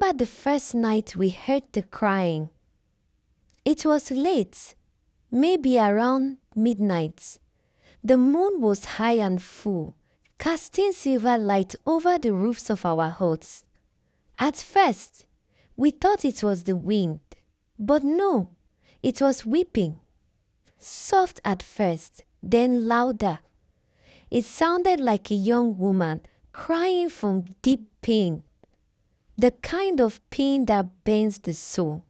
remember the first night we heard the crying. It was late, maybe around midnight. The moon was high and full, casting silver light over the roofs of our huts. At first, we thought it was the wind, but no, it was weeping. Soft at first, then louder. It sounded like a young woman crying from deep pain, the kind of pain that bends the soul.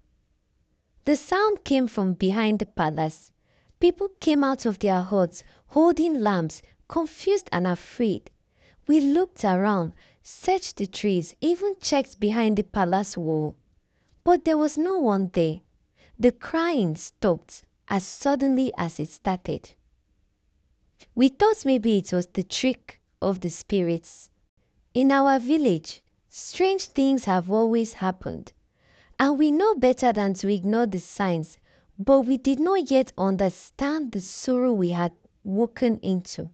The sound came from behind the palace. People came out of their huts holding lamps, confused and afraid. We looked around, searched the trees, even checked behind the palace wall. But there was no one there. The crying stopped as suddenly as it started. We thought maybe it was the trick of the spirits. In our village, strange things have always happened, and we know better than to ignore the signs, but we did not yet understand the sorrow we had woken into.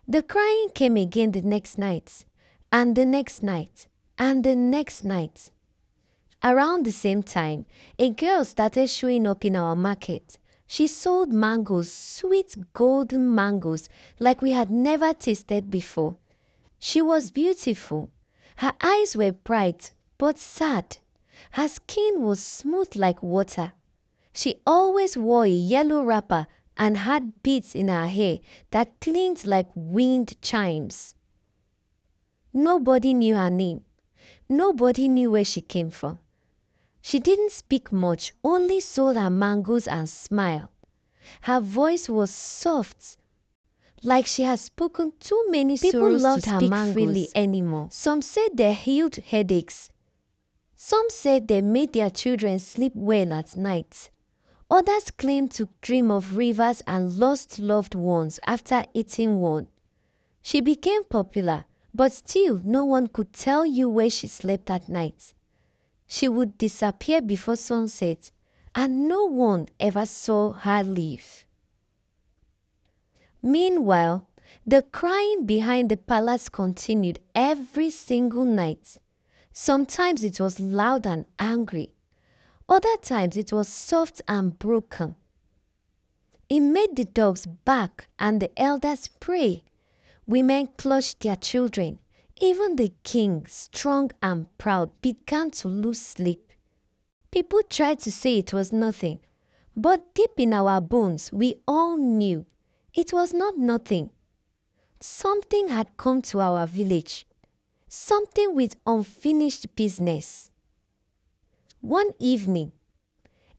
The crying came again the next night, and the next night, and the next night. Around the same time, a girl started showing up in our market. She sold mangoes, sweet golden mangoes, like we had never tasted before. She was beautiful. Her eyes were bright, but sad. Her skin was smooth like water. She always wore a yellow wrapper and had beads in her hair that clinked like wind chimes. Nobody knew her name. Nobody knew where she came from. She didn't speak much, only sold her mangoes and smiled. Her voice was soft, like she had spoken too many sorrows to speak freely anymore. Some said they healed headaches. Some said they made their children sleep well at night. Others claimed to dream of rivers and lost loved ones after eating one. She became popular, but still no one could tell you where she slept at night. She would disappear before sunset, and no one ever saw her leave. Meanwhile, the crying behind the palace continued every single night. Sometimes it was loud and angry. Other times it was soft and broken. It made the dogs bark and the elders pray. Women clutched their children. Even the king, strong and proud, began to lose sleep. People tried to say it was nothing, but deep in our bones, we all knew it was not nothing. Something had come to our village, something with unfinished business. One evening,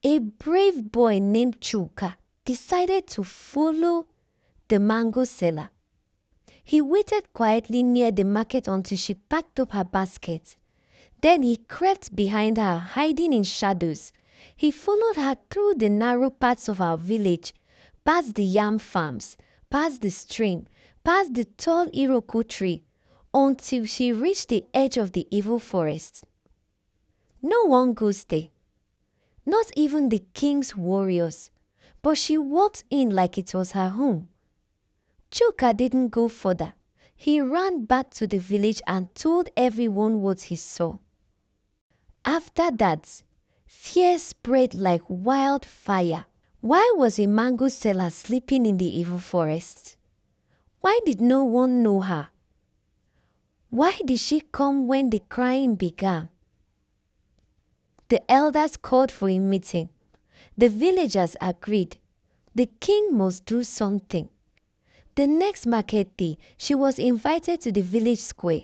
a brave boy named Chuka decided to follow the mango seller. He waited quietly near the market until she packed up her basket. Then he crept behind her, hiding in shadows. He followed her through the narrow paths of our village, past the yam farms, past the stream, past the tall iroko tree, until she reached the edge of the evil forest. No one goes there, not even the king's warriors, but she walked in like it was her home. Chuka didn't go further. He ran back to the village and told everyone what he saw. After that, fear spread like wildfire. Why was a mango seller sleeping in the evil forest? Why did no one know her? Why did she come when the crying began? The elders called for a meeting. The villagers agreed. The king must do something. The next market day, she was invited to the village square.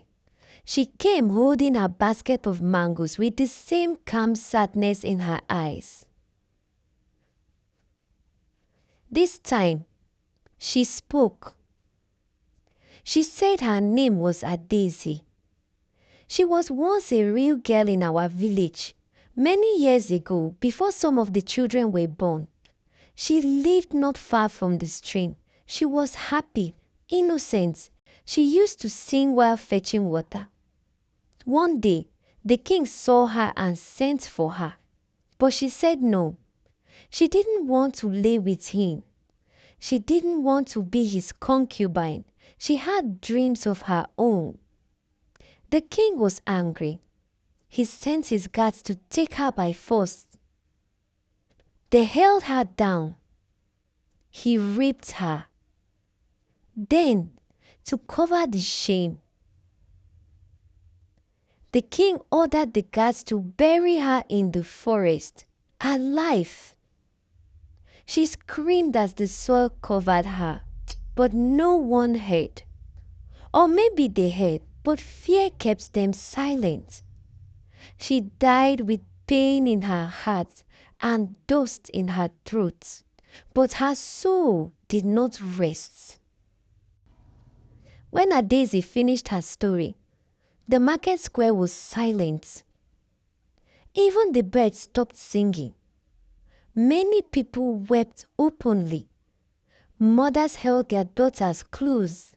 She came holding a basket of mangoes with the same calm sadness in her eyes. This time, she spoke. She said her name was Adeze. She was once a real girl in our village. Many years ago, before some of the children were born, she lived not far from the stream. She was happy, innocent. She used to sing while fetching water. One day, the king saw her and sent for her. But she said no. She didn't want to lay with him. She didn't want to be his concubine. She had dreams of her own. The king was angry. he sent his guards to take her by force. They held her down. He raped her. Then, to cover the shame, the king ordered the guards to bury her in the forest, alive. She screamed as the soil covered her, but no one heard. Or maybe they heard, but fear kept them silent. She died with pain in her heart and dust in her throat, but her soul did not rest. When Adeze finished her story, the market square was silent. Even the birds stopped singing. Many people wept openly. Mothers held their daughters close.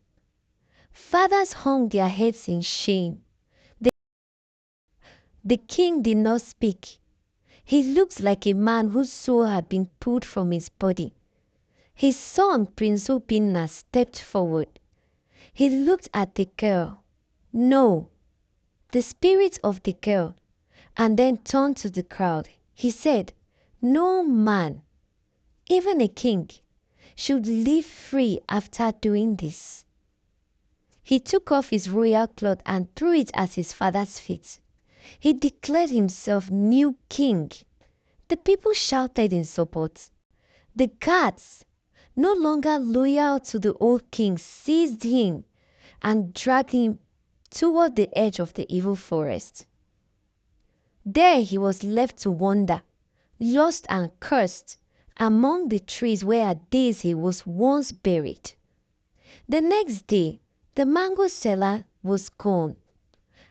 Fathers hung their heads in shame. The king did not speak. He looked like a man whose soul had been pulled from his body. His son, Prince Obinna, stepped forward. He looked at the girl. No, the spirit of the girl, and then turned to the crowd. He said, "No man, even a king, should live free after doing this." He took off his royal cloth and threw it at his father's feet. He declared himself new king. The people shouted in support. The guards, no longer loyal to the old king, seized him and dragged him toward the edge of the evil forest. There he was left to wander, lost and cursed, among the trees where Adeze was once buried. The next day, the mango seller was gone.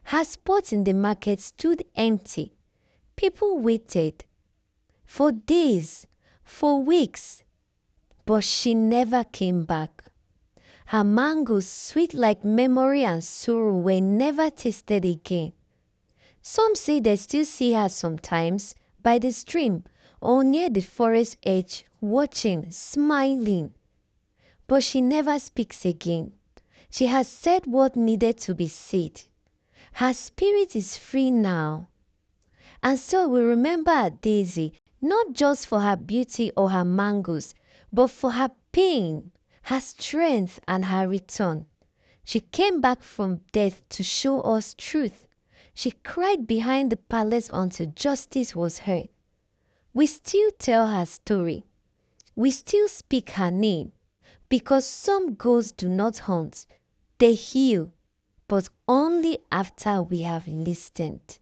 Her spot in the market stood empty. People waited for days, for weeks, but she never came back. Her mangoes, sweet like memory and sorrow, were never tasted again. Some say they still see her sometimes by the stream or near the forest edge, watching, smiling. But she never speaks again. She has said what needed to be said. Her spirit is free now. And so we remember Adeze not just for her beauty or her mangoes, but for her pain, her strength, and her return. She came back from death to show us truth. She cried behind the palace until justice was heard. We still tell her story. We still speak her name, because some ghosts do not haunt. They heal, but only after we have listened.